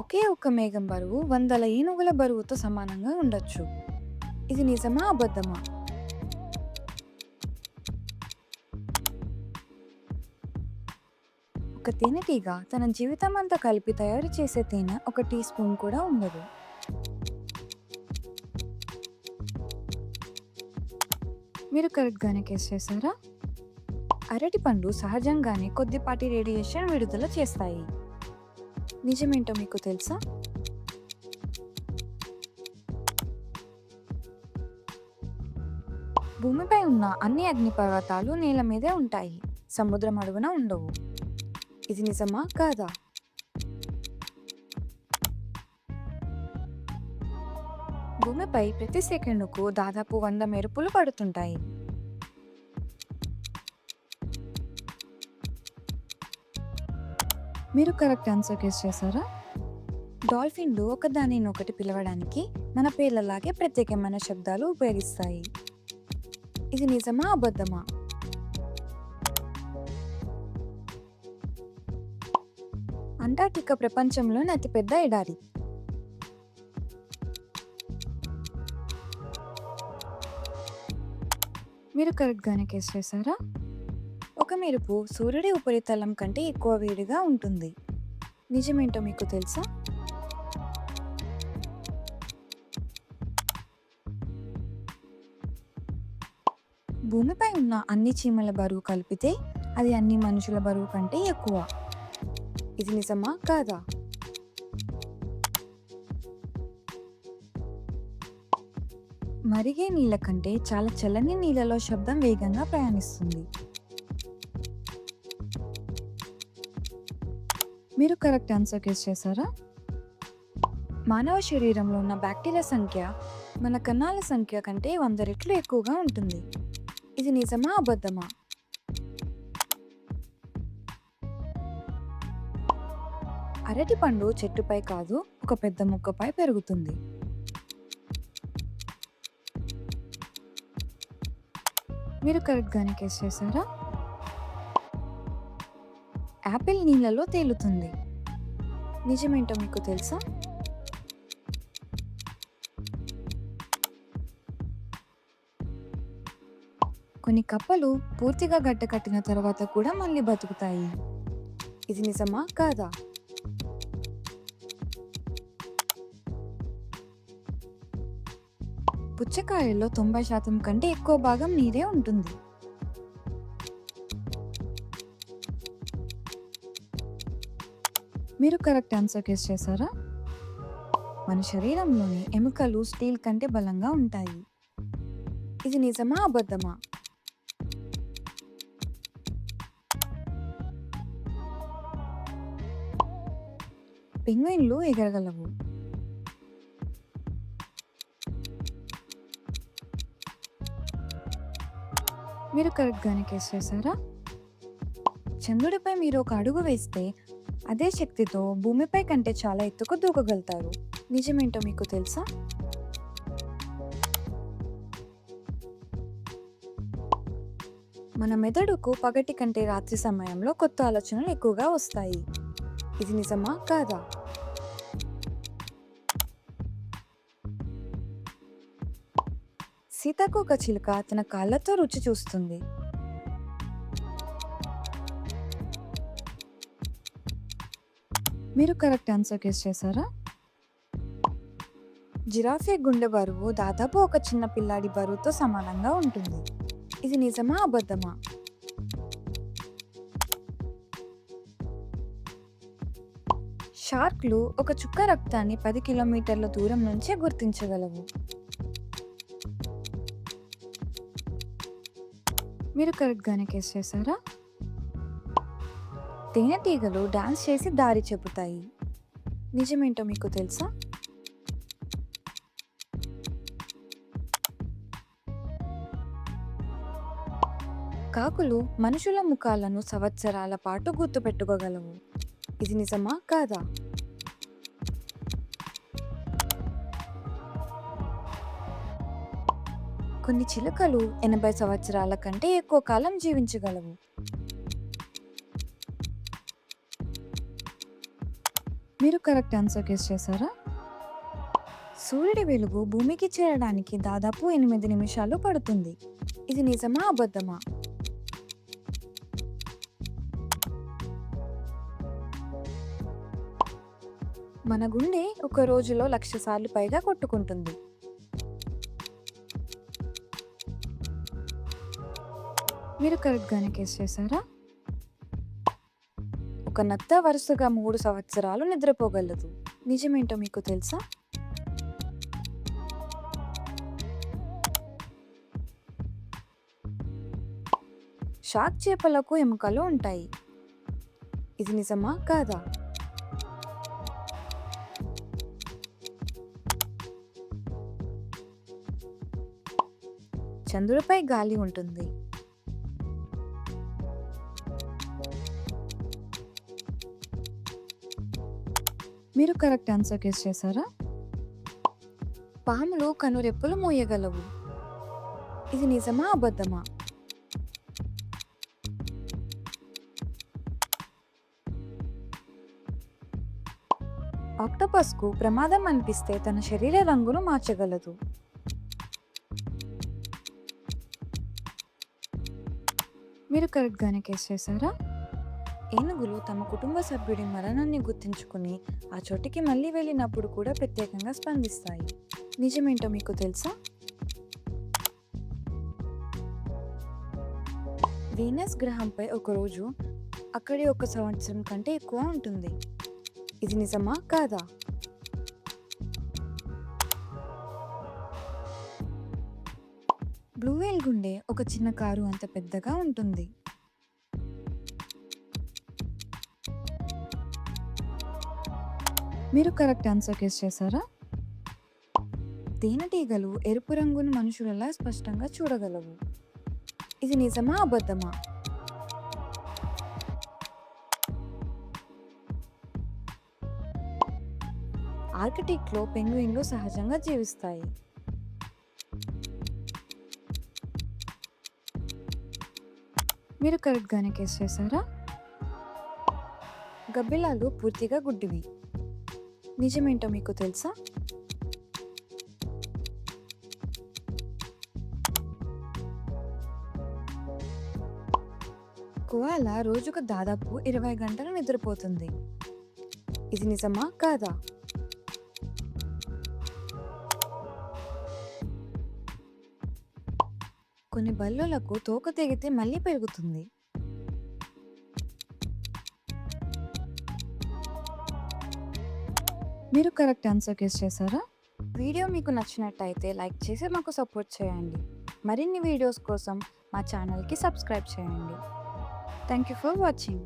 ఒకే ఒక్క మేఘం బరువు వందల ఏనుగుల బరువుతో సమానంగా ఉండొచ్చు. ఇది నిజమా? అబద్ధమా? ఒక తేనెటీగ తన జీవితమంతా కలిపి తయారు చేసే తేనె ఒక టీ స్పూన్ కూడా ఉండదు. మీరు కరెక్ట్‌గానే గెస్ చేశారా? అరటిపండు సహజంగానే కొద్దిపాటి రేడియేషన్ విడుదల చేస్తాయి. నిజమేంటో మీకు తెలుసా? భూమిపై ఉన్న అన్ని అగ్నిపర్వతాలు నేల మీదే ఉంటాయి. సముద్రం అడుగున ఉండవు. ఇది నిజమా? కాదా? భూమిపై ప్రతి సెకండుకు దాదాపు 100 మెరుపులు పడుతుంటాయి. మీరు కరెక్ట్ ఆన్సర్ గెస్ చేశారా? డాల్ఫిన్లు ఒకదానినొకటి పిలవడానికి మన పేర్లలాగే ప్రత్యేకమైన శబ్దాలు ఉపయోగిస్తాయి. ఇది నిజమా? అబద్ధమా? అంటార్క్టికా ప్రపంచంలోని అతిపెద్ద ఎడారి. మీరు కరెక్ట్‌గానే గెస్ చేశారా? ఒక మెరుపు సూర్యుడి ఉపరితలం కంటే ఎక్కువ వేడిగా ఉంటుంది. నిజమేంటో మీకు తెలుసా? భూమిపై ఉన్న అన్ని చీమల బరువు కలిపితే అది అన్ని మనుషుల బరువు కంటే ఎక్కువ. ఇది నిజమా? కాదా? మరిగే నీళ్ళ కంటే చాలా చల్లని నీళ్ళలో శబ్దం వేగంగా ప్రయాణిస్తుంది. మీరు కరెక్ట్ ఆన్సర్ గెస్ చేశారా? మానవ శరీరంలో ఉన్న బ్యాక్టీరియా సంఖ్య మన కణాల సంఖ్య కంటే 100 రెట్లు ఎక్కువగా ఉంటుంది. ఇది నిజమా? అబద్ధమా? అరటిపండు చెట్టుపై కాదు, ఒక పెద్ద మొక్కపై పెరుగుతుంది. మీరు కరెక్ట్‌గానే గెస్ చేశారా? యాపిల్ నీళ్ళలో తేలుతుంది. నిజమేంటో మీకు తెలుసా? కొన్ని కప్పలు పూర్తిగా గడ్డకట్టిన తర్వాత కూడా మళ్ళీ బతుకుతాయి. ఇది నిజమా? కాదా? పుచ్చకాయల్లో 90% కంటే ఎక్కువ భాగం నీరే ఉంటుంది. మీరు కరెక్ట్ ఆన్సర్ గెస్ చేశారా? మన శరీరంలోని ఎముకలు స్టీల్ కంటే బలంగా ఉంటాయి. ఇది నిజమా? అబద్ధమా? పెంగ్విన్లు ఎగరగలవు. మీరు కరెక్ట్‌గానే గెస్ చేశారా? చంద్రుడిపై మీరు ఒక అడుగు వేస్తే అదే శక్తితో భూమిపై కంటే చాలా ఎత్తుకు దూకగలుగుతారు. నిజమేంటో మీకు తెలుసా? మన మెదడుకు పగటి కంటే రాత్రి సమయంలో కొత్త ఆలోచనలు ఎక్కువగా వస్తాయి. ఇది నిజమా? కాదా? సీతాకోక చిలుక తన కాళ్ళతో రుచి చూస్తుంది. మీరు కరెక్ట్ ఆన్సర్ గెస్ చేశారా? జిరాఫీ గుండె బరువు దాదాపు ఒక చిన్న పిల్లాడి బరువుతో సమానంగా ఉంటుంది. ఇది నిజమా? అబద్ధమా? షార్క్లు ఒక చుక్క రక్తాన్ని 10 కిలోమీటర్ల దూరం నుంచే గుర్తించగలవు. మీరు కరెక్ట్‌గానే గెస్ చేశారా? తేనెటీగలు డాన్స్ చేసి దారి చెబుతాయి. నిజమేంటో మీకు తెలుసా? కాకులు మనుషుల ముఖాలను సంవత్సరాల పాటు గుర్తుపెట్టుకోగలవు. ఇది నిజమా? కాదా? కొన్ని చిలుకలు 80 సంవత్సరాల కంటే ఎక్కువ కాలం జీవించగలవు. మీరు కరెక్ట్ ఆన్సర్ గెస్ చేశారా? సూర్యుడి వెలుగు భూమికి చేరడానికి దాదాపు 8 నిమిషాలు పడుతుంది. ఇది నిజమా అబద్ధమా? మన గుండె ఒక రోజులో 1,00,000 సార్లు పైగా కొట్టుకుంటుంది. మీరు కరెక్ట్గానే గెస్ చేశారా? ఒక నత్త వరుసగా 3 సంవత్సరాలు నిద్రపోగలదు. నిజమేంటో మీకు తెలుసా? షార్క్ చేపలకు ఎముకలు ఉంటాయి. ఇది నిజమా కాదా? చంద్రుడిపై గాలి ఉంటుంది. మీరు కరెక్ట్ ఆన్సర్ గెస్ చేశారా? పాములు కనురెప్పలు మూయగలవు. ఇది నిజమా అబద్ధమా? ఆక్టోపస్కు ప్రమాదం అనిపిస్తే తన శరీర రంగును మార్చగలదు. మీరు కరెక్ట్గానే గెస్ చేశారా? ఏనుగులు తమ కుటుంబ సభ్యుడి మరణాన్ని గుర్తుంచుకుని ఆ చోటికి మళ్ళీ వెళ్ళినప్పుడు కూడా ప్రత్యేకంగా స్పందిస్తాయి. నిజమేంటో మీకు తెలుసా? వీనస్ గ్రహంపై ఒక రోజు అక్కడి 1 సంవత్సరం కంటే ఎక్కువ ఉంటుంది. ఇది నిజమా కాదా? బ్లూ వేల్ గుండె ఒక చిన్న కారు అంత పెద్దగా ఉంటుంది. మీరు కరెక్ట్ ఆన్సర్ గెస్ చేశారా? తేనెటీగలు ఎరుపు రంగును మనుషులలా స్పష్టంగా చూడగలవు. ఇది నిజమా అబద్ధమా? ఆర్కిటిక్లో పెంగ్విన్లు సహజంగా జీవిస్తాయి. మీరు కరెక్ట్గానే గెస్ చేశారా? గబ్బిలాలు పూర్తిగా గుడ్డివి. నిజమేంటో మీకు తెలుసా? కోయాలా రోజుకు దాదాపు 20 గంటలు నిద్రపోతుంది. ఇది నిజమా కాదా? కొన్ని బల్లులకు తోక తెగితే మళ్ళీ పెరుగుతుంది. మీరు కరెక్ట్ ఆన్సర్ గెస్ చేశారా? వీడియో మీకు నచ్చినట్టయితే లైక్ చేసి మాకు సపోర్ట్ చేయండి. మరిన్ని వీడియోస్ కోసం మా ఛానల్కి సబ్స్క్రైబ్ చేయండి. Thank you for watching.